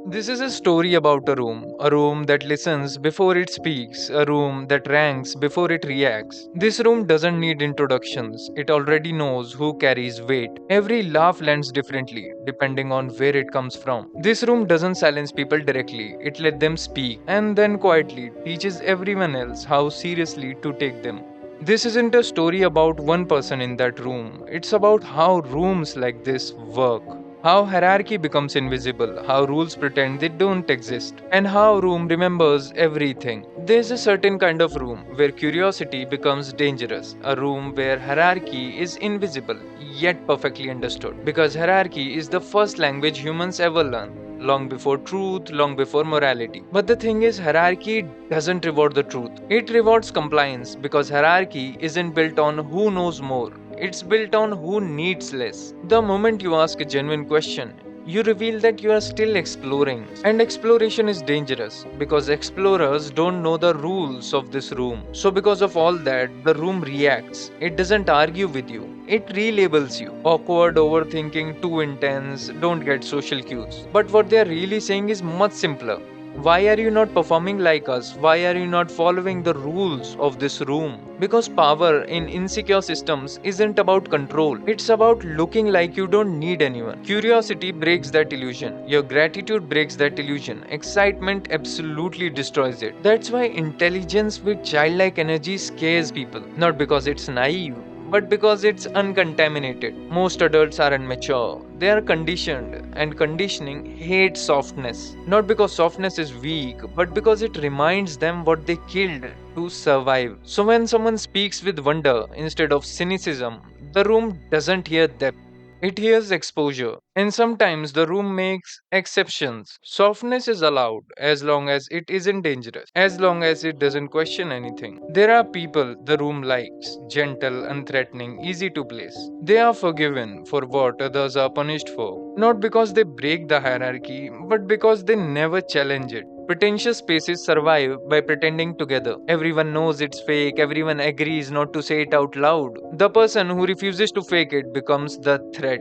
This is a story about a room that listens before it speaks, a room that ranks before it reacts. This room doesn't need introductions, it already knows who carries weight. Every laugh lands differently, depending on where it comes from. This room doesn't silence people directly, it lets them speak, and then quietly teaches everyone else how seriously to take them. This isn't a story about one person in that room, it's about how rooms like this work. How hierarchy becomes invisible, how rules pretend they don't exist, and how room remembers everything. There's a certain kind of room where curiosity becomes dangerous, a room where hierarchy is invisible yet perfectly understood. Because hierarchy is the first language humans ever learn. Long before truth, long before morality. But the thing is, hierarchy doesn't reward the truth. It rewards compliance because hierarchy isn't built on who knows more. It's built on who needs less. The moment you ask a genuine question, you reveal that you are still exploring. And exploration is dangerous because explorers don't know the rules of this room. So, because of all that, the room reacts. It doesn't argue with you, it relabels you. Awkward, overthinking, too intense, don't get social cues. But what they're really saying is much simpler. Why are you not performing like us? Why are you not following the rules of this room? Because power in insecure systems isn't about control, it's about looking like you don't need anyone. Curiosity breaks that illusion, your gratitude breaks that illusion, excitement absolutely destroys it. That's why intelligence with childlike energy scares people, not because it's naive, but because it's uncontaminated. Most adults are immature. They are conditioned, and conditioning hates softness. Not because softness is weak, but because it reminds them what they killed to survive. So when someone speaks with wonder instead of cynicism, the room doesn't hear depth. It hears exposure, and sometimes the room makes exceptions. Softness is allowed as long as it isn't dangerous, as long as it doesn't question anything. There are people the room likes gentle, unthreatening, easy to place. They are forgiven for what others are punished for, not because they break the hierarchy, but because they never challenge it. Pretentious spaces survive by pretending together. Everyone knows it's fake, everyone agrees not to say it out loud. The person who refuses to fake it becomes the threat.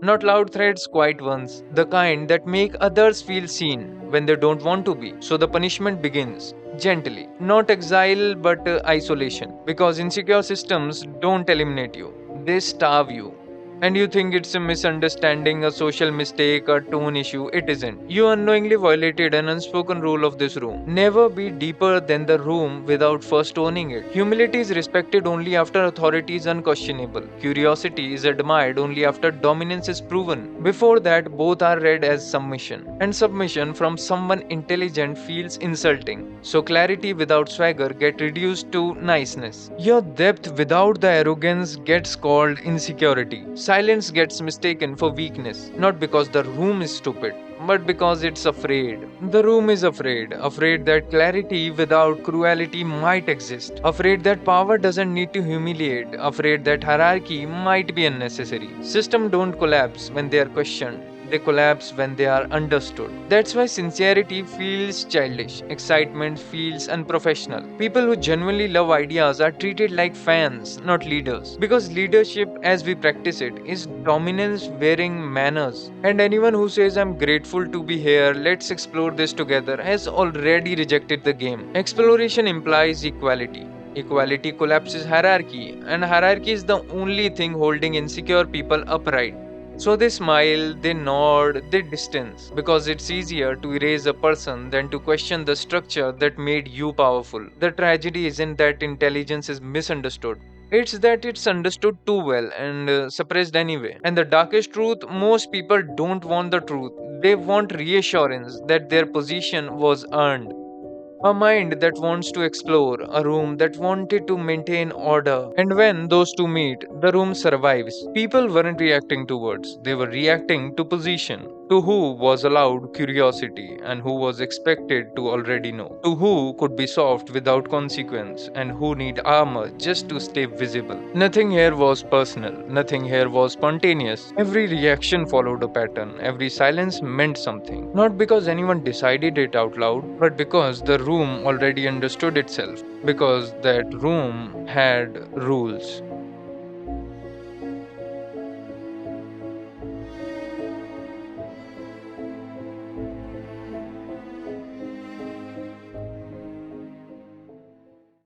Not loud threats, quiet ones, the kind that make others feel seen when they don't want to be. So the punishment begins gently, not exile but isolation. Because insecure systems don't eliminate you, they starve you. And you think it's a misunderstanding, a social mistake, a tone issue. It isn't. You unknowingly violated an unspoken rule of this room. Never be deeper than the room without first owning it. Humility is respected only after authority is unquestionable. Curiosity is admired only after dominance is proven. Before that, both are read as submission. And submission from someone intelligent feels insulting. So clarity without swagger gets reduced to niceness. Your depth without the arrogance gets called insecurity. Silence gets mistaken for weakness, not because the room is stupid, but because it's afraid. The room is afraid, afraid that clarity without cruelty might exist, afraid that power doesn't need to humiliate, afraid that hierarchy might be unnecessary. Systems don't collapse when they are questioned. They collapse when they are understood. That's why sincerity feels childish, excitement feels unprofessional. People who genuinely love ideas are treated like fans, not leaders. Because leadership, as we practice it, is dominance wearing manners. And anyone who says, I'm grateful to be here, let's explore this together, has already rejected the game. Exploration implies equality. Equality collapses hierarchy, and hierarchy is the only thing holding insecure people upright. So they smile, they nod, they distance, because it's easier to erase a person than to question the structure that made you powerful. The tragedy isn't that intelligence is misunderstood. It's that it's understood too well and suppressed anyway. And the darkest truth, most people don't want the truth. They want reassurance that their position was earned. A mind that wants to explore, a room that wanted to maintain order. And when those two meet, the room survives. People weren't reacting to words, they were reacting to position. To who was allowed curiosity and who was expected to already know. To who could be soft without consequence and who need armor just to stay visible. Nothing here was personal, nothing here was spontaneous. Every reaction followed a pattern, every silence meant something. Not because anyone decided it out loud, but because the room already understood itself. Because that room had rules.